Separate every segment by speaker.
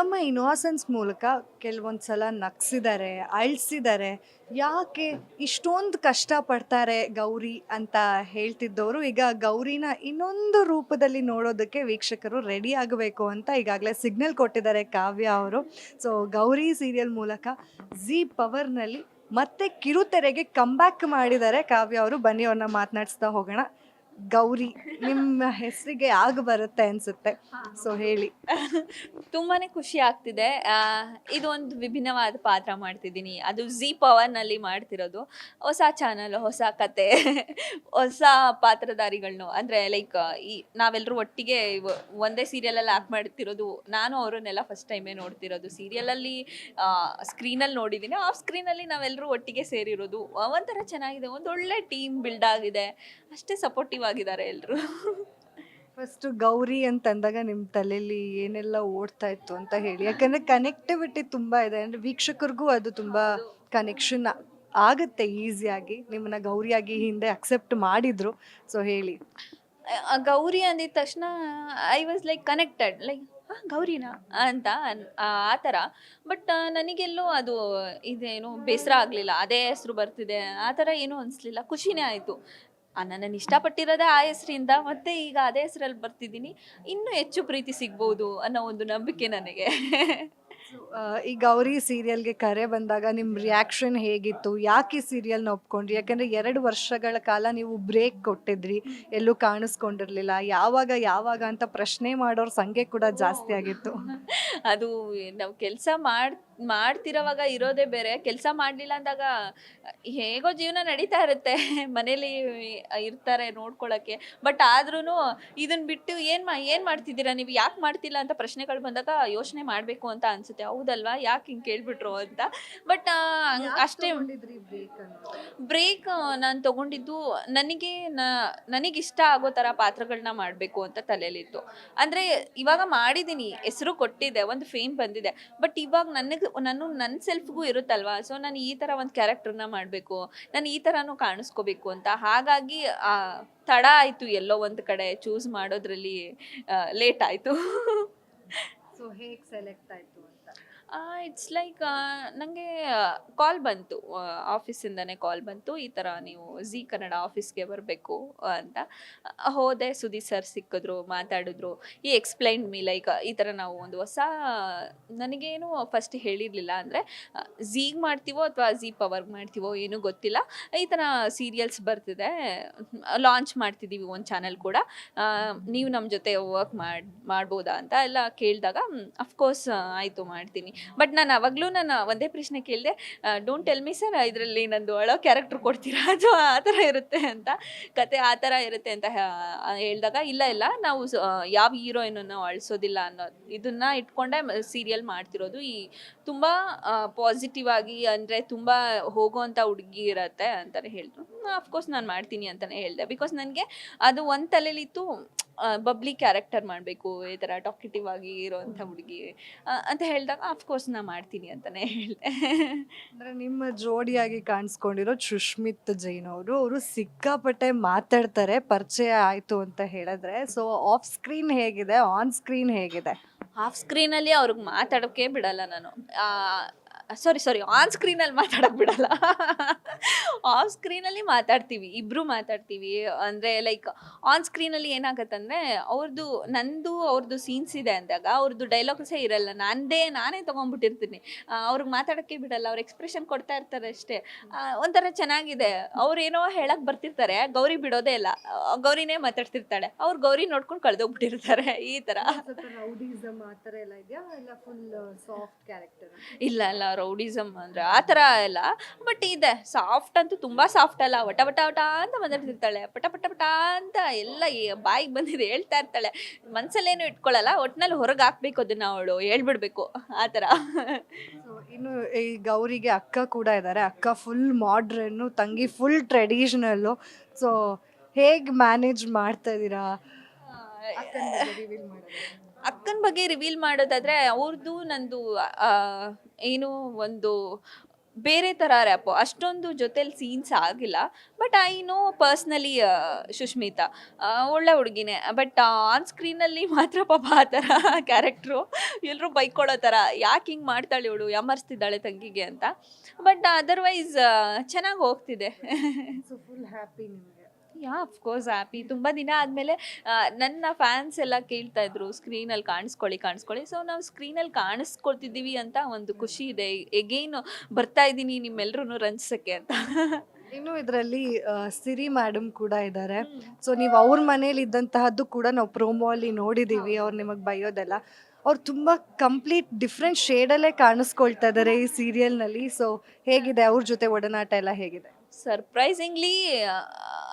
Speaker 1: ತಮ್ಮ ಇನೋಸೆನ್ಸ್ ಮೂಲಕ ಕೆಲವೊಂದು ಸಲ ನಗ್ಸಿದ್ದಾರೆ, ಅಳಿಸಿದ್ದಾರೆ. ಯಾಕೆ ಇಷ್ಟೊಂದು ಕಷ್ಟಪಡ್ತಾರೆ ಗೌರಿ ಅಂತ ಹೇಳ್ತಿದ್ದವರು, ಈಗ ಗೌರಿನ ಇನ್ನೊಂದು ರೂಪದಲ್ಲಿ ನೋಡೋದಕ್ಕೆ ವೀಕ್ಷಕರು ರೆಡಿ ಆಗಬೇಕು ಅಂತ ಈಗಾಗಲೇ ಸಿಗ್ನಲ್ ಕೊಟ್ಟಿದ್ದಾರೆ ಕಾವ್ಯ ಅವರು. ಸೊ ಗೌರಿ ಸೀರಿಯಲ್ ಮೂಲಕ ಝೀ ಪವರ್ನಲ್ಲಿ ಮತ್ತೆ ಕಿರುತೆರೆಗೆ ಕಂಬ್ಯಾಕ್ ಮಾಡಿದ್ದಾರೆ ಕಾವ್ಯ ಅವರು. ಬನ್ನಿ ಅವ್ರನ್ನ ಮಾತನಾಡಿಸ್ತಾ ಹೋಗೋಣ. ಗೌರಿ ನಿಮ್ಮ ಹೆಸರಿಗೆ ಆಗ ಬರುತ್ತೆ ಅನ್ಸುತ್ತೆ, ಸೊ ಹೇಳಿ.
Speaker 2: ತುಂಬಾನೇ ಖುಷಿ ಆಗ್ತಿದೆ. ಇದು ಒಂದು ವಿಭಿನ್ನವಾದ ಪಾತ್ರ ಮಾಡ್ತಿದ್ದೀನಿ, ಅದು ಝೀ ಪವರ್ನಲ್ಲಿ ಮಾಡ್ತಿರೋದು. ಹೊಸ ಚಾನಲ್, ಹೊಸ ಕತೆ, ಹೊಸ ಪಾತ್ರಧಾರಿಗಳನ್ನು ಅಂದರೆ ಲೈಕ್ ನಾವೆಲ್ಲರೂ ಒಟ್ಟಿಗೆ ಒಂದೇ ಸೀರಿಯಲಲ್ಲಿ ಆ್ಯಕ್ಟ್ ಮಾಡ್ತಿರೋದು. ನಾನು ಅವರನ್ನೆಲ್ಲ ಫಸ್ಟ್ ಟೈಮೇ ನೋಡ್ತಿರೋದು. ಸೀರಿಯಲಲ್ಲಿ ಸ್ಕ್ರೀನಲ್ಲಿ ನೋಡಿದ್ದೀನಿ, ಆಫ್ ಸ್ಕ್ರೀನಲ್ಲಿ ನಾವೆಲ್ಲರೂ ಒಟ್ಟಿಗೆ ಸೇರಿರೋದು. ಒಂಥರ ಚೆನ್ನಾಗಿದೆ, ಒಂದೊಳ್ಳೆ ಟೀಮ್ ಬಿಲ್ಡ್ ಆಗಿದೆ, ಅಷ್ಟೇ ಸಪೋರ್ಟಿವ್ ಆಗಿದ್ದಾರೆ ಎಲ್ಲರೂ.
Speaker 1: ಫಸ್ಟ್ ಗೌರಿ ಅಂತಂದಾಗ ನಿಮ್ಮ ತಲೆಯಲ್ಲಿ ಏನೆಲ್ಲ ಓಡ್ತಾ ಇತ್ತು ಅಂತ ಹೇಳಿ, ಯಾಕಂದ್ರೆ ಕನೆಕ್ಟಿವಿಟಿ ತುಂಬಾ ಇದೆ, ಅಂದ್ರೆ ವೀಕ್ಷಕರಿಗೂ ಅದು ತುಂಬಾ ಕನೆಕ್ಷನ್ ಆಗುತ್ತೆ ಈಸಿಯಾಗಿ. ನಿಮ್ಮನ್ನ ಗೌರಿಯಾಗಿ ಹಿಂದೆ ಅಕ್ಸೆಪ್ಟ್ ಮಾಡಿದ್ರು, ಸೊ ಹೇಳಿ.
Speaker 2: ಗೌರಿ ಅಂದಿದ ತಕ್ಷಣ I was like connected, like ಗೌರಿನಾ ಅಂತ ಆ ಥರ. ಬಟ್ ನನಗೆಲ್ಲೋ ಅದು ಇದೇನು ಬೇಸರ ಆಗಲಿಲ್ಲ, ಅದೇ ಹೆಸರು ಬರ್ತಿದೆ ಆ ಥರ ಏನೂ ಅನಿಸ್ಲಿಲ್ಲ, ಖುಷಿನೇ ಆಯಿತು. ನನ್ನನ್ನು ಇಷ್ಟಪಟ್ಟಿರೋದೇ ಆ ಹೆಸರಿಂದ, ಮತ್ತೆ ಈಗ ಅದೇ ಹೆಸರಲ್ಲಿ ಬರ್ತಿದ್ದೀನಿ, ಇನ್ನೂ ಹೆಚ್ಚು ಪ್ರೀತಿ ಸಿಗ್ಬೋದು ಅನ್ನೋ ಒಂದು ನಂಬಿಕೆ ನನಗೆ.
Speaker 1: ಈ ಗೌರಿ ಸೀರಿಯಲ್ಗೆ ಕರೆ ಬಂದಾಗ ನಿಮ್ಮ ರಿಯಾಕ್ಷನ್ ಹೇಗಿತ್ತು? ಯಾಕೆ ಈ ಸೀರಿಯಲ್ನ ಒಪ್ಕೊಂಡ್ರಿ? ಯಾಕಂದ್ರೆ 2 ವರ್ಷಗಳ ಕಾಲ ನೀವು ಬ್ರೇಕ್ ಕೊಟ್ಟಿದ್ರಿ, ಎಲ್ಲೂ ಕಾಣಿಸ್ಕೊಂಡಿರ್ಲಿಲ್ಲ. ಯಾವಾಗ ಯಾವಾಗ ಅಂತ ಪ್ರಶ್ನೆ ಮಾಡೋರ ಸಂಖ್ಯೆ ಕೂಡ ಜಾಸ್ತಿ ಆಗಿತ್ತು.
Speaker 2: ಅದು ನಾವು ಕೆಲಸ ಮಾಡ್ತಿರೋವಾಗ ಇರೋದೇ ಬೇರೆ, ಕೆಲಸ ಮಾಡಲಿಲ್ಲ ಅಂದಾಗ ಹೇಗೋ ಜೀವನ ನಡೀತಾ ಇರುತ್ತೆ, ಮನೇಲಿ ಇರ್ತಾರೆ ನೋಡ್ಕೊಳ್ಳೋಕ್ಕೆ. ಬಟ್ ಆದ್ರೂ ಇದನ್ನ ಬಿಟ್ಟು ಏನು ಮಾಡ್ತಿದ್ದೀರಾ ನೀವು, ಯಾಕೆ ಮಾಡ್ತಿಲ್ಲ ಅಂತ ಪ್ರಶ್ನೆಗಳು ಬಂದಾಗ ಯೋಚನೆ ಮಾಡಬೇಕು ಅಂತ ಅನಿಸುತ್ತೆ. ಹೌದಲ್ವಾ, ಯಾಕೆ ಹಿಂಗೆ ಕೇಳ್ಬಿಟ್ರು ಅಂತ. ಬಟ್ ಅಷ್ಟೇ ಬ್ರೇಕ್ ನಾನು ತೊಗೊಂಡಿದ್ದು ನನಗಿಷ್ಟ ಆಗೋ ಥರ ಪಾತ್ರಗಳನ್ನ ಮಾಡಬೇಕು ಅಂತ ತಲೆಯಲ್ಲಿತ್ತು. ಅಂದರೆ ಇವಾಗ ಮಾಡಿದ್ದೀನಿ, ಹೆಸರು ಕೊಟ್ಟಿದ್ದೆ, ಒಂದು ಫೇಮ್ ಬಂದಿದೆ. ಬಟ್ ಇವಾಗ ನನ್ನ ಸೆಲ್ಫ್ಗೂ ಇರುತ್ತಲ್ವಾ, ಸೊ ನಾನು ಈ ಥರ ಒಂದು ಕ್ಯಾರೆಕ್ಟರ್ನ ಮಾಡಬೇಕು, ನಾನು ಈ ಥರನೂ ಕಾಣಿಸ್ಕೋಬೇಕು ಅಂತ. ಹಾಗಾಗಿ ತಡ ಆಯಿತು, ಎಲ್ಲೋ ಒಂದು ಕಡೆ ಚೂಸ್ ಮಾಡೋದ್ರಲ್ಲಿ ಲೇಟ್ ಆಯಿತು.
Speaker 1: ಸೊ ಹೇಗೆ ಸೆಲೆಕ್ಟ್ ಆಯಿತು ಅಂತ?
Speaker 2: ಇಟ್ಸ್ ಲೈಕ್ ನನಗೆ ಕಾಲ್ ಬಂತು, ಆಫೀಸಿಂದನೇ ಕಾಲ್ ಬಂತು, ಈ ಥರ ನೀವು ಝೀ ಕನ್ನಡ ಆಫೀಸ್ಗೆ ಬರಬೇಕು ಅಂತ. ಹೋದೆ, ಸುದೀಪ್ ಸರ್ ಸಿಕ್ಕಿದ್ರು, ಮಾತಾಡಿದ್ರು. ಎಕ್ಸ್ಪ್ಲೈನ್ ಮೀ ಲೈಕ್ ಈ ಥರ ನಾವು ಒಂದು ಹೊಸ, ನನಗೇನು ಫಸ್ಟ್ ಹೇಳಿರಲಿಲ್ಲ, ಅಂದರೆ ಝೀಗ್ ಮಾಡ್ತೀವೋ ಅಥವಾ ಝೀ ಪವರ್ಗೆ ಮಾಡ್ತೀವೋ ಏನೂ ಗೊತ್ತಿಲ್ಲ, ಈ ಥರ ಸೀರಿಯಲ್ಸ್ ಬರ್ತಿದೆ, ಲಾಂಚ್ ಮಾಡ್ತಿದ್ದೀವಿ ಒಂದು ಚಾನಲ್ ಕೂಡ, ನೀವು ನಮ್ಮ ಜೊತೆ ವರ್ಕ್ ಮಾಡ್ಬೋದಾ ಅಂತ ಎಲ್ಲ ಕೇಳಿದಾಗ ಅಫ್ಕೋರ್ಸ್ ಆಯಿತು ಮಾಡ್ತೀನಿ. ಬಟ್ ನಾನು ಅವಾಗಲೂ ಒಂದೇ ಪ್ರಶ್ನೆ ಕೇಳಿದೆ, ಡೋಂಟ್ ಟೆಲ್ ಮಿ ಸರ್ ಇದರಲ್ಲಿ ನಂದು ಅಳೋ ಕ್ಯಾರೆಕ್ಟರ್ ಕೊಡ್ತೀರಾ ಅಥವಾ ಆ ಥರ ಇರುತ್ತೆ ಅಂತ, ಕತೆ ಆ ಥರ ಇರುತ್ತೆ ಅಂತ ಹೇಳಿದಾಗ, ಇಲ್ಲ ನಾವು ಯಾವ ಹೀರೋಯಿನನ್ನು ಅಳಿಸೋದಿಲ್ಲ ಅನ್ನೋ ಇದನ್ನು ಇಟ್ಕೊಂಡೆ ಸೀರಿಯಲ್ ಮಾಡ್ತಿರೋದು. ತುಂಬ ಪಾಸಿಟಿವ್ ಆಗಿ, ಅಂದರೆ ತುಂಬ ಹೋಗೋವಂಥ ಹುಡುಗಿ ಇರತ್ತೆ ಅಂತಲೇ ಹೇಳಿದ್ರು. ಅಫ್ಕೋರ್ಸ್ ನಾನು ಮಾಡ್ತೀನಿ ಅಂತಲೇ ಹೇಳಿದೆ. ಬಿಕಾಸ್ ನನಗೆ ಅದು ಒಂದು ತಲೆಯಲ್ಲಿತ್ತು, ಬಬ್ಲಿ ಕ್ಯಾರೆಕ್ಟರ್ ಮಾಡಬೇಕು, ಈ ಥರ ಟಾಕಿಟಿವ್ ಆಗಿ ಇರೋವಂಥ ಹುಡುಗಿ ಅಂತ ಹೇಳಿದಾಗ ಅಫ್ಕೋರ್ಸ್ ನಾನು ಮಾಡ್ತೀನಿ ಅಂತಲೇ ಹೇಳಿದೆ.
Speaker 1: ಅಂದರೆ ನಿಮ್ಮ ಜೋಡಿಯಾಗಿ ಕಾಣಿಸ್ಕೊಂಡಿರೋ ಸುಶ್ಮಿತ್ ಜೈನ್ ಅವರು ಸಿಕ್ಕಾಪಟ್ಟೆ ಮಾತಾಡ್ತಾರೆ, ಪರಿಚಯ ಆಯಿತು ಅಂತ ಹೇಳಿದ್ರೆ. ಸೊ ಆಫ್ ಸ್ಕ್ರೀನ್ ಹೇಗಿದೆ, ಆನ್ ಸ್ಕ್ರೀನ್ ಹೇಗಿದೆ?
Speaker 2: ಆಫ್ ಸ್ಕ್ರೀನಲ್ಲಿ ಅವ್ರಿಗೆ ಮಾತಾಡೋಕ್ಕೆ ಬಿಡಲ್ಲ ನಾನು. ಸಾರಿ ಆನ್ ಸ್ಕ್ರೀನಲ್ಲಿ ಮಾತಾಡೋಕ್ಕೆ ಬಿಡಲ್ಲ. ಆಫ್ ಸ್ಕ್ರೀನಲ್ಲಿ ಮಾತಾಡ್ತೀವಿ, ಇಬ್ಬರು ಮಾತಾಡ್ತೀವಿ. ಅಂದರೆ ಲೈಕ್ ಆನ್ ಸ್ಕ್ರೀನಲ್ಲಿ ಏನಾಗತ್ತಂದರೆ ಅವ್ರದ್ದು ಸೀನ್ಸ್ ಇದೆ ಅಂದಾಗ ಅವ್ರದ್ದು ಡೈಲಾಗ್ಸೇ ಇರಲ್ಲ, ನಾನೇ ತೊಗೊಂಡ್ಬಿಟ್ಟಿರ್ತೀನಿ. ಅವ್ರಿಗೆ ಮಾತಾಡೋಕ್ಕೆ ಬಿಡಲ್ಲ, ಅವ್ರು ಎಕ್ಸ್ಪ್ರೆಷನ್ ಕೊಡ್ತಾ ಇರ್ತಾರೆ ಅಷ್ಟೇ. ಒಂಥರ ಚೆನ್ನಾಗಿದೆ. ಅವ್ರೇನೋ ಹೇಳಕ್ಕೆ ಬರ್ತಿರ್ತಾರೆ, ಗೌರಿ ಬಿಡೋದೇ ಇಲ್ಲ, ಗೌರಿನೇ ಮಾತಾಡ್ತಿರ್ತಾಳೆ, ಅವ್ರು ಗೌರಿ ನೋಡ್ಕೊಂಡು ಕಳೆದೋಗ್ಬಿಟ್ಟಿರ್ತಾರೆ. ಈ ಥರ ಇಲ್ಲ ರೌಡಿಸಮ್ ಅಂದರೆ ಆ ಥರ ಎಲ್ಲ. ಬಟ್ ಇದೆ, ಸಾಫ್ಟ್ ಅಂತೂ ತುಂಬ ಸಾಫ್ಟ್ ಅಲ್ಲ, ವಟ ಅಂತ ಮಾತಾಡ್ತಿರ್ತಾಳೆ, ಪಟ ಅಂತ ಎಲ್ಲ ಬಾಯಿಗೆ ಬಂದಿದೆ ಹೇಳ್ತಾ ಇರ್ತಾಳೆ, ಮನಸ್ಸಲ್ಲೇನು ಇಟ್ಕೊಳ್ಳಲ್ಲ, ಒಟ್ಟಿನಲ್ಲಿ ಹೊರಗೆ ಹಾಕ್ಬೇಕು ಅದನ್ನು, ಅವಳು ಹೇಳ್ಬಿಡ್ಬೇಕು ಆ ಥರ.
Speaker 1: ಇನ್ನು ಈ ಗೌರಿಗೆ ಅಕ್ಕ ಕೂಡ ಇದ್ದಾರೆ. ಅಕ್ಕ ಫುಲ್ ಮಾಡ್ರನ್ನು, ತಂಗಿ ಫುಲ್ ಟ್ರೆಡಿಷನಲ್ಲು. ಸೊ ಹೇಗೆ ಮ್ಯಾನೇಜ್ ಮಾಡ್ತಾ ಇದ್ದೀರಾ?
Speaker 2: ಅಕ್ಕನ ಬಗ್ಗೆ ರಿವೀಲ್ ಮಾಡೋದಾದರೆ, ಅವ್ರದ್ದು ನಂದು ಏನು ಒಂದು ಬೇರೆ ಥರ ರ್ಯಾಪು ಅಷ್ಟೊಂದು ಜೊತೆಲಿ ಸೀನ್ಸ್ ಆಗಿಲ್ಲ. But I know personally Sushmita ಒಳ್ಳೆ ಹುಡುಗಿನೇ. ಬಟ್ ಆನ್ ಸ್ಕ್ರೀನಲ್ಲಿ ಮಾತ್ರ ಪಾಪ ಆ ಥರ ಕ್ಯಾರೆಕ್ಟ್ರು ಎಲ್ಲರೂ ಬೈಕೊಳ್ಳೋ ಥರ, ಯಾಕೆ ಹಿಂಗೆ ಮಾಡ್ತಾಳೆ ಇವಳು, ಯಾಮರ್ಸ್ತಿದ್ದಾಳೆ ತಂಗಿಗೆ ಅಂತ. ಬಟ್ ಅದರ್ವೈಸ್ ಚೆನ್ನಾಗಿ ಹೋಗ್ತಿದೆ.
Speaker 1: ಸೊ ಫುಲ್ ಹ್ಯಾಪಿ ನಿಮಗೆ?
Speaker 2: Yeah of course happy. ತುಂಬ ದಿನ ಆದಮೇಲೆ ನನ್ನ ಫ್ಯಾನ್ಸ್ ಎಲ್ಲ ಕೇಳ್ತಾ ಇದ್ರು ಸ್ಕ್ರೀನಲ್ಲಿ ಕಾಣಿಸ್ಕೊಳ್ಳಿ. ಸೊ ನಾವು ಸ್ಕ್ರೀನಲ್ಲಿ ಕಾಣಿಸ್ಕೊಳ್ತಿದ್ದೀವಿ ಅಂತ ಒಂದು ಖುಷಿ ಇದೆ. ಎಗೈನ್ ಬರ್ತಾ ಇದ್ದೀನಿ ನಿಮ್ಮೆಲ್ರೂ ರಂಜಿಸೋಕ್ಕೆ ಅಂತ.
Speaker 1: ಇನ್ನು ಇದರಲ್ಲಿ ಸಿರಿ ಮೇಡಮ್ ಕೂಡ ಇದ್ದಾರೆ. ಸೊ ನೀವು ಅವ್ರ ಮನೇಲಿ ಇದ್ದಂತಹದ್ದು ಕೂಡ ನಾವು ಪ್ರೋಮೋ ಅಲ್ಲಿ ನೋಡಿದೀವಿ. ಅವ್ರು ನಿಮಗೆ ಬೈಯೋದೆಲ್ಲ, ಅವ್ರು ತುಂಬಾ ಕಂಪ್ಲೀಟ್ ಡಿಫ್ರೆಂಟ್ ಶೇಡಲ್ಲೇ ಕಾಣಿಸ್ಕೊಳ್ತಾ ಇದ್ದಾರೆ ಈ ಸೀರಿಯಲ್ನಲ್ಲಿ. ಸೊ ಹೇಗಿದೆ ಅವ್ರ ಜೊತೆ ಒಡನಾಟ ಎಲ್ಲ ಹೇಗಿದೆ?
Speaker 2: Surprisingly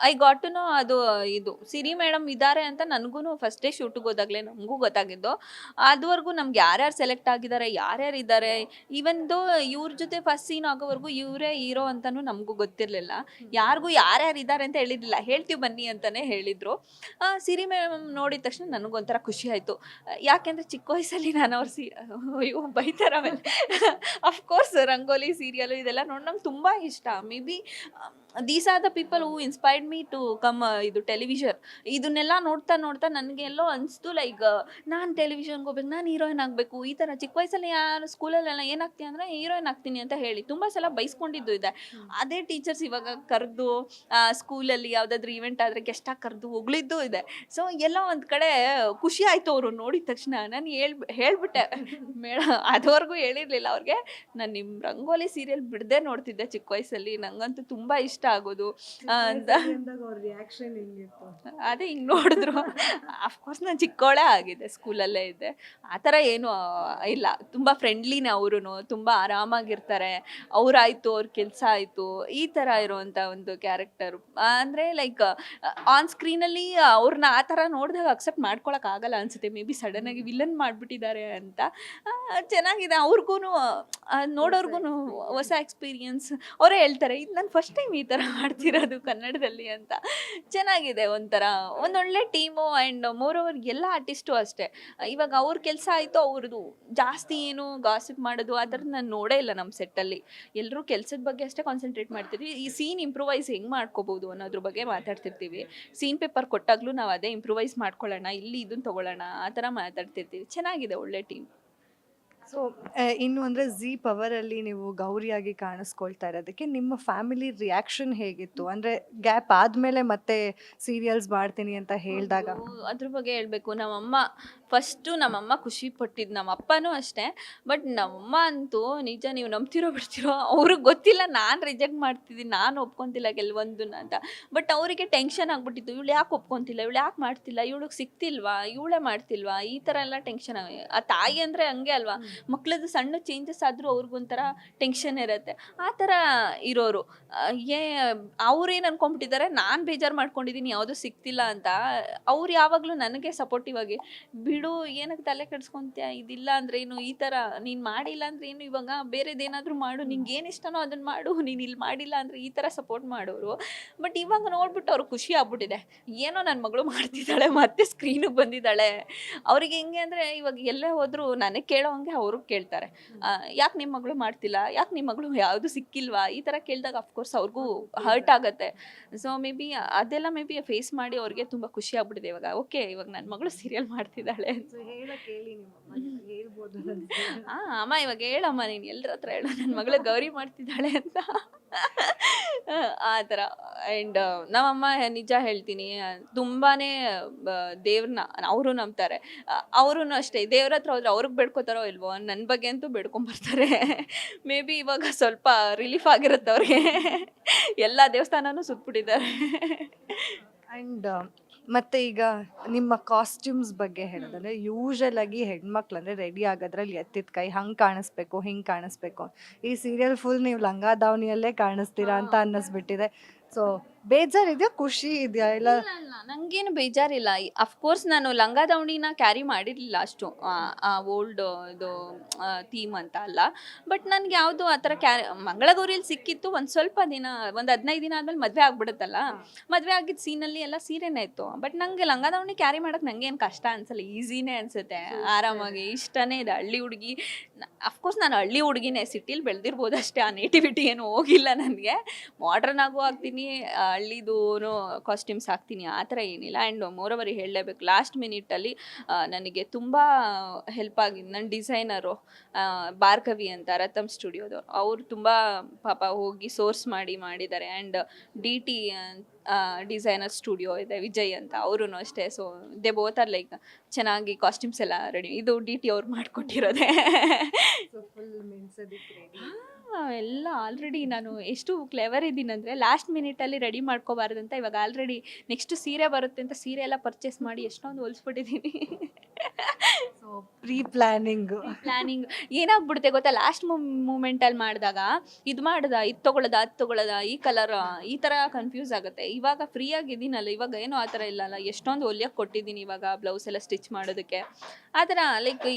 Speaker 2: I got to know ಅದು ಇದು ಸಿರಿ ಮೇಡಮ್ ಇದ್ದಾರೆ ಅಂತ ನನಗೂ ಫಸ್ಟ್ ಡೇ ಶೂಟಿಗೆ ಹೋದಾಗಲೇ ನಮಗೂ ಗೊತ್ತಾಗಿದ್ದು. ಅದುವರೆಗೂ ನಮ್ಗೆ ಯಾರ್ಯಾರು ಸೆಲೆಕ್ಟ್ ಆಗಿದ್ದಾರೆ, ಯಾರ್ಯಾರು ಇದ್ದಾರೆ, ಈವನ್ ದೋ ಇವ್ರ ಜೊತೆ ಫಸ್ಟ್ ಸೀನ್ ಆಗೋವರೆಗೂ ಇವರೇ ಹೀರೋ ಅಂತಲೂ ನಮಗೂ ಗೊತ್ತಿರಲಿಲ್ಲ. ಯಾರಿಗೂ ಯಾರ್ಯಾರು ಇದ್ದಾರೆ ಅಂತ ಹೇಳಿದ್ದಿಲ್ಲ, ಹೇಳ್ತೀವಿ ಬನ್ನಿ ಅಂತಲೇ ಹೇಳಿದರು. ಸಿರಿ ಮೇಡಮ್ ನೋಡಿದ ತಕ್ಷಣ ನನಗೊಂಥರ ಖುಷಿ ಆಯಿತು. ಯಾಕೆಂದರೆ ಚಿಕ್ಕ ವಯಸ್ಸಲ್ಲಿ ನಾನು ಅವ್ರ ಅಯ್ಯೋ ಬೈತಾರ ಆಮೇಲೆ ಅಫ್ಕೋರ್ಸ್ ರಂಗೋಲಿ ಸೀರಿಯಲು ಇದೆಲ್ಲ ನೋಡಿ ನಂಗೆ ತುಂಬ ಇಷ್ಟ. Maybe these are the people who inspired me to come ಇದು ಟೆಲಿವಿಷನ್. ಇದನ್ನೆಲ್ಲ ನೋಡ್ತಾ ನನಗೆ ಎಲ್ಲೋ ಅನಿಸ್ತು ಲೈಕ್ ನಾನು ಟೆಲಿವಿಷನ್ಗೆ ಹೋಗ್ಬೇಕು, ನಾನು ಹೀರೋಯಿನ್ ಆಗಬೇಕು. ಈ ಥರ ಚಿಕ್ಕ ವಯಸ್ಸಲ್ಲಿ ಯಾರು ಸ್ಕೂಲಲ್ಲೆಲ್ಲ ಏನಾಗ್ತೀನಿ ಅಂದರೆ ಹೀರೋಯಿನ್ ಆಗ್ತೀನಿ ಅಂತ ಹೇಳಿ ತುಂಬ ಸಲ ಬೈಸ್ಕೊಂಡಿದ್ದು ಇದೆ. ಅದೇ ಟೀಚರ್ಸ್ ಇವಾಗ ಕರೆದು ಸ್ಕೂಲಲ್ಲಿ ಯಾವುದಾದ್ರೂ ಇವೆಂಟ್ ಆದರೆ ಗೆಸ್ಟಾಗಿ ಕರೆದು ಹೊಗಳಿದ್ದು ಇದೆ. ಸೊ ಎಲ್ಲೋ ಒಂದು ಕಡೆ ಖುಷಿ ಆಯಿತು ಅವರು ನೋಡಿದ ತಕ್ಷಣ. ನಾನು ಹೇಳ್ಬಿಟ್ಟೆ ಮೇಡಮ್, ಅದುವರೆಗೂ ಹೇಳಿರಲಿಲ್ಲ ಅವ್ರಿಗೆ, ನಾನು ನಿಮ್ಮ ರಂಗೋಲಿ ಸೀರಿಯಲ್ ಬಿಡದೆ ನೋಡ್ತಿದ್ದೆ ಚಿಕ್ಕ ವಯಸ್ಸಲ್ಲಿ, ನಂಗಂತೂ ತುಂಬ ಇಷ್ಟ ಆಗೋದು ಅಂತ. ಅದೇ ಹಿಂಗೆ ನೋಡಿದ್ರು. ಅಫ್ಕೋರ್ಸ್ ನಾನು ಚಿಕ್ಕವಳೇ ಆಗಿದೆ, ಸ್ಕೂಲಲ್ಲೇ ಇದ್ದೆ. ಆ ಥರ ಏನೂ ಇಲ್ಲ, ತುಂಬ ಫ್ರೆಂಡ್ಲಿನೇ ಅವರು, ತುಂಬ ಆರಾಮಾಗಿರ್ತಾರೆ. ಅವರಾಯಿತು, ಅವ್ರ ಕೆಲಸ ಆಯಿತು, ಈ ಥರ ಇರುವಂಥ ಒಂದು ಕ್ಯಾರೆಕ್ಟರು. ಅಂದರೆ ಲೈಕ್ ಆನ್ ಸ್ಕ್ರೀನಲ್ಲಿ ಅವ್ರನ್ನ ಆ ಥರ ನೋಡಿದಾಗ ಅಕ್ಸೆಪ್ಟ್ ಮಾಡ್ಕೊಳಕ್ಕಾಗಲ್ಲ ಅನಿಸುತ್ತೆ. ಮೇ ಬಿ ಸಡನ್ನಾಗಿ ವಿಲನ್ ಮಾಡಿಬಿಟ್ಟಿದ್ದಾರೆ ಅಂತ. ಚೆನ್ನಾಗಿದೆ, ಅವ್ರಿಗೂ ನೋಡೋರ್ಗು ಹೊಸ ಎಕ್ಸ್ಪೀರಿಯನ್ಸ್. ಅವರೇ ಹೇಳ್ತಾರೆ, ಇದು ನಾನು ಫಸ್ಟ್ ಟೈಮ್ ಈ ಥರ ಮಾಡ್ತಿರೋದು ಕನ್ನಡದಲ್ಲಿ ಅಂತ. ಚೆನ್ನಾಗಿದೆ, ಒಂಥರ ಒಂದೊಳ್ಳೆ ಟೀಮು. ಆ್ಯಂಡ್ ಮೋರ್ ಓವರ್ ಎಲ್ಲ ಆರ್ಟಿಸ್ಟು ಅಷ್ಟೇ. ಇವಾಗ ಅವ್ರ ಕೆಲಸ ಆಯಿತು, ಅವ್ರದ್ದು ಜಾಸ್ತಿ ಏನು ಗಾಸಿಪ್ ಮಾಡೋದು ಆ ಥರದ್ದು ನಾನು ನೋಡೇ ಇಲ್ಲ ನಮ್ಮ ಸೆಟ್ಟಲ್ಲಿ. ಎಲ್ಲರೂ ಕೆಲಸದ ಬಗ್ಗೆ ಅಷ್ಟೇ ಕಾನ್ಸಂಟ್ರೇಟ್ ಮಾಡ್ತಿದ್ವಿ. ಈ ಸೀನ್ ಇಂಪ್ರೂವೈಸ್ ಹೆಂಗೆ ಮಾಡ್ಕೋಬೋದು ಅನ್ನೋದ್ರ ಬಗ್ಗೆ ಮಾತಾಡ್ತಿರ್ತೀವಿ. ಸೀನ್ ಪೇಪರ್ ಕೊಟ್ಟಾಗಲೂ ನಾವು ಅದೇ ಇಂಪ್ರೂವೈಸ್ ಮಾಡ್ಕೊಳ್ಳೋಣ, ಇಲ್ಲಿ ಇದನ್ನು ತೊಗೊಳ್ಳೋಣ, ಆ ಥರ ಮಾತಾಡ್ತಿರ್ತೀವಿ. ಚೆನ್ನಾಗಿದೆ, ಒಳ್ಳೆ ಟೀಮ್.
Speaker 1: ಸೊ ಇನ್ನು ಅಂದರೆ ಝೀ ಪವರಲ್ಲಿ ನೀವು ಗೌರಿಯಾಗಿ ಕಾಣಿಸ್ಕೊಳ್ತಾ ಇರೋದಕ್ಕೆ ನಿಮ್ಮ ಫ್ಯಾಮಿಲಿ ರಿಯಾಕ್ಷನ್ ಹೇಗಿತ್ತು? ಅಂದರೆ ಗ್ಯಾಪ್ ಆದಮೇಲೆ ಮತ್ತೆ ಸೀರಿಯಲ್ಸ್ ಮಾಡ್ತೀನಿ ಅಂತ ಹೇಳಿದಾಗ?
Speaker 2: ಅದ್ರ ಬಗ್ಗೆ ಹೇಳಬೇಕು, ನಮ್ಮಮ್ಮ ಖುಷಿ ಪಟ್ಟಿದ್ದು, ನಮ್ಮ ಅಪ್ಪನೂ ಅಷ್ಟೇ. ಬಟ್ ನಮ್ಮಮ್ಮ ಅಂತೂ ನಿಜ, ನೀವು ನಂಬ್ತಿರೋ ಬಿಡ್ತಿರೋ, ಅವ್ರಿಗೆ ಗೊತ್ತಿಲ್ಲ ನಾನು ರಿಜೆಕ್ಟ್ ಮಾಡ್ತಿದ್ದೀನಿ, ನಾನು ಒಪ್ಕೊತಿಲ್ಲ ಕೆಲವೊಂದನ್ನ ಅಂತ. ಬಟ್ ಅವರಿಗೆ ಟೆನ್ಷನ್ ಆಗ್ಬಿಟ್ಟಿತ್ತು, ಇವಳು ಯಾಕೆ ಒಪ್ಕೊತಿಲ್ಲ, ಇವಳು ಯಾಕೆ ಮಾಡ್ತಿಲ್ಲ, ಇವಳಿಗೆ ಸಿಗ್ತಿಲ್ವಾ, ಇವಳೇ ಮಾಡ್ತಿಲ್ವಾ, ಈ ಥರ ಎಲ್ಲ ಟೆನ್ಷನ್ ಆಗಿ. ಆ ತಾಯಿ ಅಂದರೆ ಹಂಗೆ ಅಲ್ವಾ, ಮಕ್ಳದ್ದು ಸಣ್ಣ ಚೇಂಜಸ್ ಆದರೂ ಅವ್ರಿಗೊಂಥರ ಟೆನ್ಷನ್ ಇರುತ್ತೆ. ಆ ಥರ ಇರೋರು ಅವ್ರೇನು ಅನ್ಕೊಂಡ್ಬಿಟ್ಟಿದ್ದಾರೆ, ನಾನು ಬೇಜಾರು ಮಾಡ್ಕೊಂಡಿದ್ದೀನಿ ಯಾವುದೂ ಸಿಗ್ತಿಲ್ಲ ಅಂತ. ಅವ್ರು ಯಾವಾಗಲೂ ನನಗೆ ಸಪೋರ್ಟಿವ್ ಆಗಿ, ಬಿಡು ಏನಕ್ಕೆ ತಲೆ ಕೆಡ್ಸ್ಕೊಂತೀಯ, ಇದಿಲ್ಲ ಅಂದ್ರೇನು, ಈ ಥರ ನೀನು ಮಾಡಿಲ್ಲ ಅಂದ್ರೇನು, ಇವಾಗ ಬೇರೆದೇನಾದರೂ ಮಾಡು, ನಿಂಗೆ ಏನು ಇಷ್ಟನೋ ಅದನ್ನು ಮಾಡು, ನೀನು ಇಲ್ಲಿ ಮಾಡಿಲ್ಲ ಅಂದರೆ ಈ ಥರ ಸಪೋರ್ಟ್ ಮಾಡೋರು. ಬಟ್ ಇವಾಗ ನೋಡ್ಬಿಟ್ಟು ಅವ್ರಿಗೆ ಖುಷಿ ಆಗ್ಬಿಟ್ಟಿದೆ, ಏನೋ ನನ್ನ ಮಗಳು ಮಾಡ್ತಿದ್ದಾಳೆ, ಮತ್ತೆ ಸ್ಕ್ರೀನಿಗೆ ಬಂದಿದ್ದಾಳೆ. ಅವ್ರಿಗೆ ಹೆಂಗೆ ಅಂದರೆ ಇವಾಗ ಎಲ್ಲೇ ಹೋದರೂ ನನಗೆ ಕೇಳೋ ಹಂಗೆ ಅವರು ಕೇಳ್ತಾರೆ, ಯಾಕೆ ನಿಮ್ಮ ಮಗಳು ಮಾಡ್ತಿಲ್ಲ, ಯಾಕೆ ನಿಮ್ಮ ಮಗಳು ಯಾವುದು ಸಿಕ್ಕಿಲ್ವಾ, ಈ ಥರ ಕೇಳಿದಾಗ ಅಫ್ಕೋರ್ಸ್ ಅವ್ರಿಗೂ ಹರ್ಟ್ ಆಗುತ್ತೆ. ಸೊ ಮೇ ಬಿ ಅದೆಲ್ಲ ಮೇ ಬಿ ಫೇಸ್ ಮಾಡಿ ಅವ್ರಿಗೆ ತುಂಬ ಖುಷಿ ಆಗ್ಬಿಟ್ಟಿದೆ ಇವಾಗ. ಓಕೆ, ಇವಾಗ ನನ್ನ ಮಗಳು ಸೀರಿಯಲ್ ಮಾಡ್ತಿದ್ದಾಳೆ. ಅಮ್ಮ ಇವಾಗ ಹೇಳಮ್ಮ, ನೀನು ಎಲ್ಲರ ಹತ್ರ ಹೇಳು, ನನ್ನ ಮಗಳು ಗೌರಿ ಮಾಡ್ತಿದ್ದಾಳೆ ಅಂತ. ಆ ಥರ. ಆ್ಯಂಡ್ ನಮ್ಮಮ್ಮ ನಿಜ ಹೇಳ್ತೀನಿ, ತುಂಬಾ ದೇವ್ರನ್ನ ಅವರು ನಂಬ್ತಾರೆ. ಅವರೂ ಅಷ್ಟೇ, ದೇವ್ರ ಹತ್ರ ಹೋದ್ರೆ ಅವ್ರಿಗೆ ಬೇಡ್ಕೋತಾರೋ ಇಲ್ವೋ, ನನ್ನ ಬಗ್ಗೆ ಅಂತೂ ಬೇಡ್ಕೊಂಬರ್ತಾರೆ. ಮೇ ಬಿ ಇವಾಗ ಸ್ವಲ್ಪ ರಿಲೀಫ್ ಆಗಿರುತ್ತೆ ಅವ್ರಿಗೆ. ಎಲ್ಲ ದೇವಸ್ಥಾನನೂ ಸುತ್ಬಿಟ್ಟಿದ್ದಾರೆ.
Speaker 1: ಆ್ಯಂಡ್ ಮತ್ತೆ ಈಗ ನಿಮ್ಮ ಕಾಸ್ಟ್ಯೂಮ್ಸ್ ಬಗ್ಗೆ ಹೇಳಿದ್ರೆ, ಯೂಶಲ್ ಆಗಿ ಹೆಣ್ಮಕ್ಳು ಅಂದರೆ ರೆಡಿ ಆಗೋದ್ರಲ್ಲಿ ಎತ್ತಿದ ಕೈ, ಹಂಗೆ ಕಾಣಿಸ್ಬೇಕು, ಹಿಂಗೆ ಕಾಣಿಸ್ಬೇಕು. ಈ ಸೀರಿಯಲ್ ಫುಲ್ ನೀವು ಲಂಗ ದಾವಣಿಯಲ್ಲೇ ಕಾಣಿಸ್ತೀರಾ ಅಂತ ಅನ್ನಿಸ್ಬಿಟ್ಟಿದೆ. ಸೊ ಬೇಜಾರಿದೆಯಾ, ಖುಷಿ ಇದೆಯಾ, ಇಲ್ಲ?
Speaker 2: ಇಲ್ಲ ನಂಗೇನು ಬೇಜಾರಿಲ್ಲ. ಅಫ್ಕೋರ್ಸ್ ನಾನು ಲಂಗ ದಾವಣಿನ ಕ್ಯಾರಿ ಮಾಡಿರಲಿಲ್ಲ ಅಷ್ಟು ಆ ಓಲ್ಡ್ ಇದು ಥೀಮ್ ಅಂತ ಅಲ್ಲ. ಬಟ್ ನನಗೆ ಯಾವುದು ಆ ಥರ ಮಂಗಳಗೌರಿಯಲ್ಲಿ ಸಿಕ್ಕಿತ್ತು. ಒಂದು ಸ್ವಲ್ಪ ದಿನ, ಒಂದು 15 ದಿನ ಆದಮೇಲೆ ಮದುವೆ ಆಗ್ಬಿಡುತ್ತಲ್ಲ. ಮದುವೆ ಆಗಿದ್ದ ಸೀನಲ್ಲಿ ಎಲ್ಲ ಸೀರೆನೇ ಇತ್ತು. ಬಟ್ ನನಗೆ ಲಂಗ ದಾವಣಿ ಕ್ಯಾರಿ ಮಾಡೋಕೆ ನನಗೇನು ಕಷ್ಟ ಅನ್ಸಲ್ಲ, ಈಸಿನೇ ಅನಿಸುತ್ತೆ. ಆರಾಮಾಗಿ ಇಷ್ಟನೇ ಇದೆ. ಹಳ್ಳಿ ಹುಡುಗಿ, ಅಫ್ಕೋರ್ಸ್ ನಾನು ಹಳ್ಳಿ ಹುಡುಗಿನೇ, ಸಿಟಿಲಿ ಬೆಳೆದಿರ್ಬೋದು ಅಷ್ಟೇ. ಆ ನೇಟಿವಿಟಿ ಏನು ಹೋಗಿಲ್ಲ ನನಗೆ. ಮಾಡ್ರನ್ ಆಗು ಆಗ್ತೀನಿ, ಹಳ್ಳಿದೂ ಕಾಸ್ಟ್ಯೂಮ್ಸ್ ಹಾಕ್ತೀನಿ, ಆ ಥರ ಏನಿಲ್ಲ. ಆ್ಯಂಡ್ ಮೋರವರಿ ಹೇಳಲೇಬೇಕು, ಲಾಸ್ಟ್ ಮಿನಿಟಲ್ಲಿ ನನಗೆ ತುಂಬ ಹೆಲ್ಪ್ ಆಗಿದ್ದು ನನ್ನ ಡಿಸೈನರು ಭಾರ್ಗವಿ ಅಂತ, ರತಮ್ ಸ್ಟುಡಿಯೋದವ್ರು. ಅವರು ತುಂಬ ಪಾಪ ಹೋಗಿ ಸೋರ್ಸ್ ಮಾಡಿದ್ದಾರೆ. ಆ್ಯಂಡ್ DT ಡಿಸೈನರ್ ಸ್ಟುಡಿಯೋ ಇದೆ, ವಿಜಯ್ ಅಂತ, ಅವರು ಅಷ್ಟೇ. So they both are like ಚೆನ್ನಾಗಿ ಕಾಸ್ಟ್ಯೂಮ್ಸ್ ಎಲ್ಲ ರೆಡಿ. ಇದು DT ಅವ್ರು ಮಾಡಿಕೊಟ್ಟಿರೋದೇ. ಎಲ್ಲ ಆಲ್ರೆಡಿ ನಾನು ಎಷ್ಟು ಕ್ಲೆವರ್ ಇದ್ದೀನಿ ಅಂದರೆ, ಲಾಸ್ಟ್ ಮಿನಿಟಲ್ಲಿ ರೆಡಿ ಮಾಡ್ಕೋಬಾರ್ದಂತ ಇವಾಗ ಆಲ್ರೆಡಿ ನೆಕ್ಸ್ಟ್ ಸೀರೆ ಬರುತ್ತೆ ಅಂತ ಸೀರೆ ಎಲ್ಲ ಪರ್ಚೇಸ್ ಮಾಡಿ ಎಷ್ಟೊಂದು ಹೊಲಿಸ್ಬಿಟ್ಟಿದ್ದೀನಿ.
Speaker 1: ಸೊ ಪ್ಲಾನಿಂಗ್
Speaker 2: ಏನಾಗ್ಬಿಡುತ್ತೆ ಗೊತ್ತಾ, ಲಾಸ್ಟ್ ಮೂಮೆಂಟಲ್ಲಿ ಮಾಡಿದಾಗ ಇದು ತೊಗೊಳ್ಳೋದ ಅದು ತೊಗೊಳ್ಳೋದ, ಈ ಕಲರ್, ಈ ಥರ ಕನ್ಫ್ಯೂಸ್ ಆಗುತ್ತೆ. ಇವಾಗ ಫ್ರೀ ಆಗಿದ್ದೀನಲ್ಲ, ಇವಾಗ ಏನೋ ಆ ಥರ ಇಲ್ಲಲ್ಲ. ಎಷ್ಟೊಂದು ಹೊಲಿಯೋಕ್ಕೆ ಕೊಟ್ಟಿದ್ದೀನಿ ಇವಾಗ, ಬ್ಲೌಸ್ ಎಲ್ಲ ಸ್ಟಿಚ್ ಮಾಡೋದಕ್ಕೆ. ಆ ಥರ ಲೈಕ್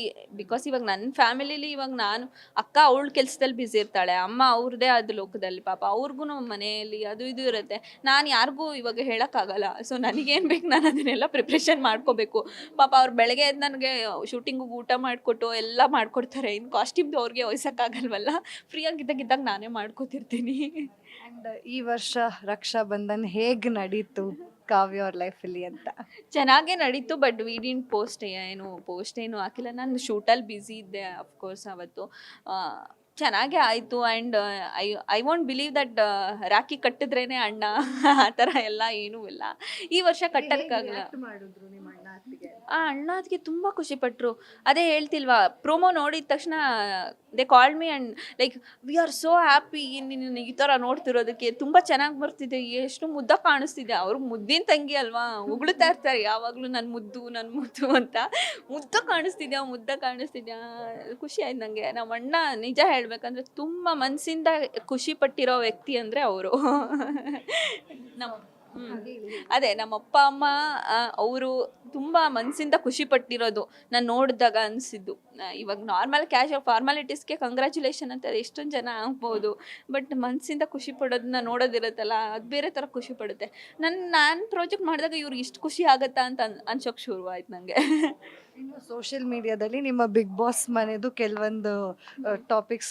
Speaker 2: ಬಿಕಾಸ್ ಇವಾಗ ನನ್ನ ಫ್ಯಾಮಿಲಿಲಿ ಇವಾಗ ನಾನು ಅಕ್ಕ ಅವಳ ಕೆಲಸದಲ್ಲಿ ಬ್ಯುಸಿ ಇರ್ತಾಳೆ, ಅಮ್ಮ ಅವ್ರದ್ದೇ ಆದ ಲೋಕದಲ್ಲಿ ಪಾಪ, ಅವ್ರಿಗೂ ಮನೆಯಲ್ಲಿ ಅದು ಇದು ಇರುತ್ತೆ. ನಾನು ಯಾರಿಗೂ ಇವಾಗ ಹೇಳೋಕ್ಕಾಗಲ್ಲ. ಸೊ ನನಗೇನು ಬೇಕು ನಾನು ಅದನ್ನೆಲ್ಲ ಪ್ರಿಪ್ರೇಷನ್ ಮಾಡ್ಕೋಬೇಕು. ಪಾಪ ಅವ್ರು ಬೆಳಗ್ಗೆ ಎದ್ದು ನನಗೆ ಶೂಟಿಂಗಿಗೆ ಊಟ ಮಾಡಿಕೊಟ್ಟು ಎಲ್ಲ ಮಾಡಿಕೊಡ್ತಾರೆ. ಇನ್ನು ಕಾಸ್ಟ್ಯೂಮ್ದು ಅವ್ರಿಗೆ ವಹಿಸೋಕ್ಕಾಗಲ್ವಲ್ಲ, ಫ್ರೀ ಆಗಿದ್ದಾಗ ನಾನೇ ಮಾಡ್ಕೋತಿರ್ತೀನಿ.
Speaker 1: ಆ್ಯಂಡ್ ಈ ವರ್ಷ ರಕ್ಷಾ ಬಂಧನ್ ಹೇಗೆ ನಡೀತು ಕಾವ್ಯ ಅವ್ರ ಲೈಫಲ್ಲಿ ಅಂತ?
Speaker 2: ಚೆನ್ನಾಗೇ ನಡೀತು. ಬಟ್ ವಿ ಡಿಂಟ್ ಪೋಸ್ಟ್ ಏನು ಹಾಕಿಲ್ಲ. ನಾನು ಶೂಟಲ್ಲಿ ಬ್ಯುಸಿ ಇದ್ದೆ ಅಫ್ಕೋರ್ಸ್ ಅವತ್ತು. ಚೆನ್ನಾಗೇ ಆಯಿತು. And I won't believe that rakhi ಕಟ್ಟಿದ್ರೇನೆ ಅಣ್ಣ ಆ ಥರ ಎಲ್ಲ ಏನೂ ಇಲ್ಲ. ಈ ವರ್ಷ ಕಟ್ಟೋಕ್ಕಾಗಲ್ಲ.
Speaker 1: ಮಾಡಿದ್ರು ನಿಮ್ಮ ಅಣ್ಣ ಅತ್ತಿಗೆ?
Speaker 2: ಆ ಅಣ್ಣ ಅದಕ್ಕೆ ತುಂಬ ಖುಷಿಪಟ್ಟರು. ಅದೇ ಹೇಳ್ತಿಲ್ವಾ, ಪ್ರೋಮೋ ನೋಡಿದ ತಕ್ಷಣ they called me and like we are so happy ನೀನು ಈ ಥರ ನೋಡ್ತಿರೋದಕ್ಕೆ, ತುಂಬ ಚೆನ್ನಾಗಿ ಬರ್ತಿದೆ, ಎಷ್ಟು ಮುದ್ದ ಕಾಣಿಸ್ತಿದೆ. ಅವ್ರು ಮುದ್ದಿನ ತಂಗಿ ಅಲ್ವಾ, ಉಗುಳ್ತಾ ಇರ್ತಾರೆ ಯಾವಾಗಲೂ ನನ್ನ ಮುದ್ದು ಅಂತ. ಮುದ್ದ ಕಾಣಿಸ್ತಿದ್ಯಾ. ಖುಷಿ ಆಯ್ತು ನನಗೆ. ನಮ್ಮ ಅಣ್ಣ ನಿಜ ಹೇಳಬೇಕಂದ್ರೆ ತುಂಬ ಮನಸ್ಸಿಂದ ಖುಷಿ ಪಟ್ಟಿರೋ ವ್ಯಕ್ತಿ ಅಂದರೆ ಅವರು. ಅದೇ ನಮ್ಮ ಅಪ್ಪ ಅಮ್ಮ ಅವರು ತುಂಬ ಮನಸ್ಸಿಂದ ಖುಷಿ ಪಟ್ಟಿರೋದು ನಾನು ನೋಡಿದಾಗ ಅನಿಸಿದ್ದು. ಇವಾಗ ನಾರ್ಮಲ್ ಕ್ಯಾಶುವಲ್ ಫಾರ್ಮಾಲಿಟೀಸ್ಗೆ ಕಂಗ್ರ್ಯಾಚುಲೇಷನ್ ಅಂತ ಎಷ್ಟೊಂದು ಜನ ಆಗ್ಬೋದು. ಬಟ್ ಮನಸ್ಸಿಂದ ಖುಷಿ ಪಡೋದನ್ನ ನೋಡೋದಿರುತ್ತಲ್ಲ, ಅದು ಬೇರೆ ಥರ ಖುಷಿ ಪಡುತ್ತೆ. ನಾನು ಪ್ರಾಜೆಕ್ಟ್ ಮಾಡಿದಾಗ ಇವ್ರಿಗೆ ಇಷ್ಟು ಖುಷಿ ಆಗುತ್ತಾ ಅಂತ ಅನ್ಸೋಕ್ಕೆ ಶುರುವಾಯ್ತು ನನಗೆ.
Speaker 1: ಇನ್ನು ಸೋಷಿಯಲ್ ಮೀಡಿಯಾದಲ್ಲಿ ನಿಮ್ಮ ಬಿಗ್ ಬಾಸ್ ಮನೆದು ಕೆಲವೊಂದು ಟಾಪಿಕ್ಸ್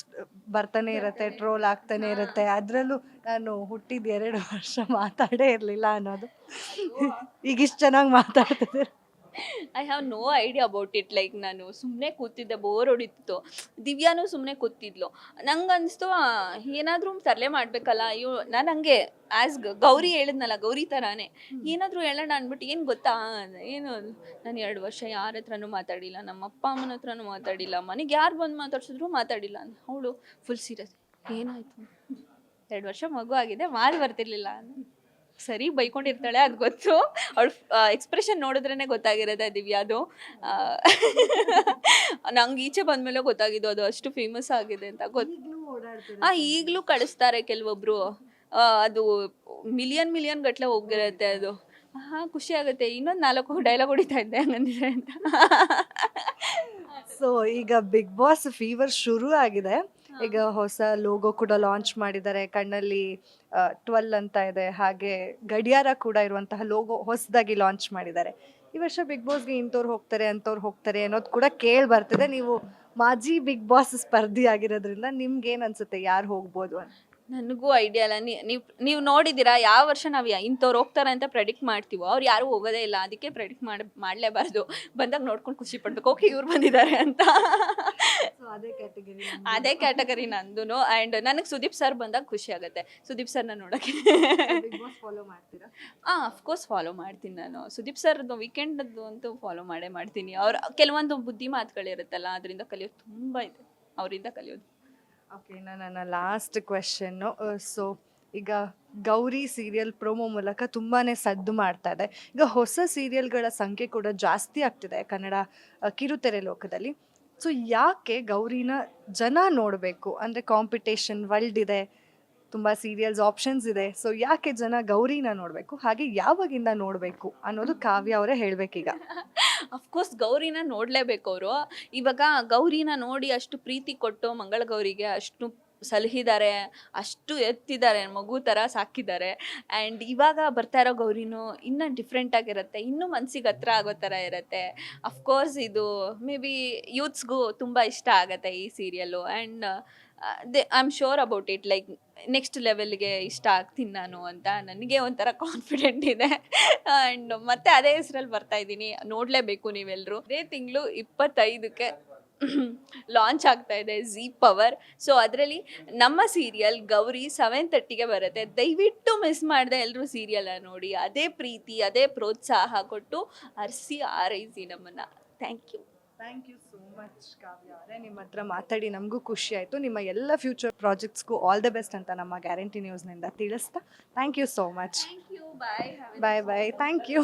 Speaker 1: ಬರ್ತಾನೆ ಇರುತ್ತೆ, ಟ್ರೋಲ್ ಆಗ್ತಾನೆ ಇರುತ್ತೆ. ಅದರಲ್ಲೂ ನಾನು ಹುಟ್ಟಿದ 2 ವರ್ಷ ಮಾತಾಡೇ ಇರಲಿಲ್ಲ ಅನ್ನೋದು ಈಗ ಇಷ್ಟು ಚೆನ್ನಾಗಿ ಮಾತಾಡ್ತಿದ್ದೀರ.
Speaker 2: I have no idea about it. Like ನಾನು ಸುಮ್ಮನೆ ಕೂತಿದ್ದೆ, ಬೋರ್ ಹೊಡಿತಿತ್ತು. ದಿವ್ಯಾನೂ ಸುಮ್ಮನೆ ಕೂತಿದ್ಲು. ನಂಗೆ ಅನಿಸ್ತು ಏನಾದರೂ ತರಲೆ ಮಾಡಬೇಕಲ್ಲ. ನಾನು ಹಂಗೆ ಆ್ಯಸ್ ಗೌರಿ ಹೇಳಿದ್ನಲ್ಲ, ಗೌರಿ ಥರಾನೇ ಏನಾದರೂ ಹೇಳೋಣ ಅಂದ್ಬಿಟ್ಟು, ಏನು ಗೊತ್ತಾ, ಏನು ನಾನು 2 ವರ್ಷ ಯಾರ ಹತ್ರನೂ ಮಾತಾಡಿಲ್ಲ, ನಮ್ಮ ಅಪ್ಪ ಅಮ್ಮನ ಹತ್ರನೂ ಮಾತಾಡಿಲ್ಲ, ಮನೆಗೆ ಯಾರು ಬಂದು ಮಾತಾಡ್ಸಿದ್ರು ಮಾತಾಡಿಲ್ಲ. ಅವಳು ಫುಲ್ ಸೀರಿಯಸ್, ಏನಾಯಿತು, 2 ವರ್ಷ ಮಗು ಆಗಿದೆ, ಮಾತು ಬರ್ತಿರ್ಲಿಲ್ಲ. ಸರಿ ಬೈಕೊಂಡಿರ್ತಾಳೆ, ಅದು ಗೊತ್ತು. ಅವಳು ಎಕ್ಸ್ಪ್ರೆಷನ್ ನೋಡಿದ್ರೇ ಗೊತ್ತಾಗಿರೋದೆ ದಿವ್ಯಾದು. ನಂಗೆ ಈಚೆ ಬಂದಮೇಲೆ ಗೊತ್ತಾಗಿದ್ದು ಅದು ಅಷ್ಟು ಫೇಮಸ್ ಆಗಿದೆ ಅಂತ. ಈಗಲೂ ಕಳಿಸ್ತಾರೆ ಕೆಲವೊಬ್ರು. ಅದು ಮಿಲಿಯನ್ ಗಟ್ಟಲೆ ಹೋಗಿರುತ್ತೆ ಅದು. ಖುಷಿ ಆಗುತ್ತೆ. ಇನ್ನೊಂದು 4 ಡೈಲಾಗ್ ಹೊಡಿತಾ ಇದ್ದೆ ಹಂಗಂದಿದ್ರೆ ಅಂತ.
Speaker 1: ಸೊ ಈಗ ಬಿಗ್ ಬಾಸ್ ಫೀವರ್ ಶುರು ಆಗಿದೆ. ಈಗ ಹೊಸ ಲೋಗೋ ಕೂಡ ಲಾಂಚ್ ಮಾಡಿದ್ದಾರೆ. ಕಣ್ಣಲ್ಲಿ 12 ಅಂತ ಇದೆ, ಹಾಗೆ ಗಡಿಯಾರ ಕೂಡ ಇರುವಂತಹ ಲೋಗೋ ಹೊಸದಾಗಿ ಲಾಂಚ್ ಮಾಡಿದ್ದಾರೆ. ಈ ವರ್ಷ ಬಿಗ್ ಬಾಸ್ಗೆ ಇಂಥವ್ರು ಹೋಗ್ತಾರೆ ಅಂಥವ್ರು ಹೋಗ್ತಾರೆ ಅನ್ನೋದು ಕೂಡ ಕೇಳಿ ಬರ್ತಿದೆ. ನೀವು ಮಾಜಿ ಬಿಗ್ ಬಾಸ್ ಸ್ಪರ್ಧಿ ಆಗಿರೋದ್ರಿಂದ ನಿಮ್ಗೆ ಏನು ಅನ್ಸುತ್ತೆ, ಯಾರು ಹೋಗ್ಬೋದು ಅಂತ?
Speaker 2: ನನಗೂ ಐಡಿಯಾ ಇಲ್ಲ. ನೀವು ನೋಡಿದ್ದೀರಾ, ಯಾವ ವರ್ಷ ನಾವು ಇಂಥವ್ರು ಹೋಗ್ತಾರೆ ಅಂತ ಪ್ರೆಡಿಕ್ಟ್ ಮಾಡ್ತೀವೋ ಅವ್ರು ಯಾರೂ ಹೋಗೋದೇ ಇಲ್ಲ. ಅದಕ್ಕೆ ಪ್ರೆಡಿಕ್ಟ್ ಮಾಡಲೇಬಾರ್ದು. ಬಂದಾಗ ನೋಡ್ಕೊಂಡು ಖುಷಿ ಪಡ್ಬೇಕು, ಓಕೆ ಇವ್ರು ಬಂದಿದ್ದಾರೆ ಅಂತ. ಅದೇ ಕ್ಯಾಟಗರಿ ನಂದು. ಆ್ಯಂಡ್ ನನಗೆ ಸುದೀಪ್ ಸರ್ ಬಂದಾಗ ಖುಷಿ ಆಗುತ್ತೆ, ಸುದೀಪ್ ಸರ್ನ ನೋಡೋಕ್ಕೆ. ಅಫ್ಕೋರ್ಸ್ ಫಾಲೋ ಮಾಡ್ತೀನಿ ನಾನು. ಸುದೀಪ್ ಸರ್ದು ವೀಕೆಂಡದ್ದು ಅಂತೂ ಫಾಲೋ ಮಾಡ್ತೀನಿ. ಅವ್ರ ಕೆಲವೊಂದು ಬುದ್ಧಿ ಮಾತುಗಳಿರುತ್ತಲ್ಲ, ಅದರಿಂದ ಕಲಿಯೋದು ತುಂಬ ಇದೆ, ಅವರಿಂದ ಕಲಿಯೋದು.
Speaker 1: ಓಕೆ, ನನ್ನ ಲಾಸ್ಟ್ ಕ್ವೆಶನ್ನು. ಸೊ ಈಗ ಗೌರಿ ಸೀರಿಯಲ್ ಪ್ರೋಮೋ ಮೂಲಕ ತುಂಬಾ ಸದ್ದು ಮಾಡ್ತಾ ಇದೆ. ಈಗ ಹೊಸ ಸೀರಿಯಲ್ಗಳ ಸಂಖ್ಯೆ ಕೂಡ ಜಾಸ್ತಿ ಆಗ್ತಿದೆ ಕನ್ನಡ ಕಿರುತೆರೆ ಲೋಕದಲ್ಲಿ. ಸೊ ಯಾಕೆ ಗೌರಿನ ಜನ ನೋಡಬೇಕು? ಅಂದರೆ ಕಾಂಪಿಟೇಷನ್ ವರ್ಲ್ಡ್ ಇದೆ, ತುಂಬ ಸೀರಿಯಲ್ಸ್ ಆಪ್ಷನ್ಸ್ ಇದೆ. ಸೊ ಯಾಕೆ ಜನ ಗೌರಿನ ನೋಡಬೇಕು, ಹಾಗೆ ಯಾವಾಗಿಂದ ನೋಡಬೇಕು ಅನ್ನೋದು ಕಾವ್ಯ ಅವರೇ ಹೇಳಬೇಕೀಗ.
Speaker 2: ಅಫ್ಕೋರ್ಸ್ ಗೌರಿನ ನೋಡಲೇಬೇಕು ಅವರು. ಇವಾಗ ಗೌರಿನ ನೋಡಿ ಅಷ್ಟು ಪ್ರೀತಿ ಕೊಟ್ಟು ಮಂಗಳ ಗೌರಿಗೆ ಅಷ್ಟು ಸಲಹಿದ್ದಾರೆ, ಅಷ್ಟು ಎತ್ತಿದ್ದಾರೆ, ಮಗು ಥರ ಸಾಕಿದ್ದಾರೆ. ಆ್ಯಂಡ್ ಇವಾಗ ಬರ್ತಾ ಇರೋ ಗೌರಿನೂ ಇನ್ನೂ ಡಿಫ್ರೆಂಟ್ ಆಗಿರುತ್ತೆ, ಇನ್ನೂ ಮನ್ಸಿಗೆ ಹತ್ರ ಆಗೋ ಥರ ಇರುತ್ತೆ. ಅಫ್ಕೋರ್ಸ್ ಇದು ಮೇ ಬಿ ಯೂತ್ಸ್ಗೂ ತುಂಬ ಇಷ್ಟ ಆಗುತ್ತೆ ಈ serial. And I am sure about it, like next ಲೆವೆಲ್ಗೆ ಇಷ್ಟ ಆಗ್ತೀನಿ ನಾನು ಅಂತ ನನಗೆ ಒಂಥರ ಕಾನ್ಫಿಡೆಂಟ್ ಇದೆ. ಆ್ಯಂಡ್ ಮತ್ತೆ ಅದೇ ಹೆಸರಲ್ಲಿ ಬರ್ತಾ ಇದ್ದೀನಿ, ನೋಡಲೇಬೇಕು ನೀವೆಲ್ಲರೂ. ಇದೇ ತಿಂಗಳು 25ಕ್ಕೆ ಲಾಂಚ್ ಆಗ್ತಾ ಇದೆ ಝೀ ಪವರ್. ಸೊ ಅದರಲ್ಲಿ ನಮ್ಮ ಸೀರಿಯಲ್ ಗೌರಿ 7:30ಗೆ ಬರುತ್ತೆ. ದಯವಿಟ್ಟು ಮಿಸ್ ಮಾಡದೆ ಎಲ್ಲರೂ ಸೀರಿಯಲ್ ನೋಡಿ, ಅದೇ ಪ್ರೀತಿ ಅದೇ ಪ್ರೋತ್ಸಾಹ ಕೊಟ್ಟು ಅರಸಿ ಆರೈಸಿ ನಮ್ಮನ್ನು. Thank you
Speaker 1: so much Kavya ಅವರೇ. ನಿಮ್ಮ ಹತ್ರ ಮಾತಾಡಿ ನಮಗೂ ಖುಷಿ ಆಯಿತು. ನಿಮ್ಮ ಎಲ್ಲ ಫ್ಯೂಚರ್ ಪ್ರಾಜೆಕ್ಟ್ಸ್ಗೂ ಆಲ್ ದ ಬೆಸ್ಟ್ ಅಂತ ನಮ್ಮ ಗ್ಯಾರಂಟಿ ನ್ಯೂಸ್ನಿಂದ ತಿಳಿಸ್ತಾ thank you so much. Bye. Thank you.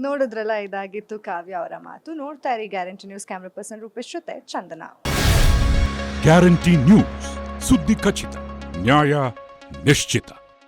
Speaker 1: ನೋಡಿದ್ರಲ್ಲ, ಇದಾಗಿತ್ತು ಕಾವ್ಯ ಅವರ ಮಾತು. ನೋಡ್ತಾ ಇರಿ guarantee news. Camera person Rupesh ಜೊತೆ ಚಂದನ.
Speaker 3: ಗ್ಯಾರಂಟಿ ನ್ಯೂಸ್, ಸುದ್ದಿ ಖಚಿತ, ನ್ಯಾಯ ನಿಶ್ಚಿತ.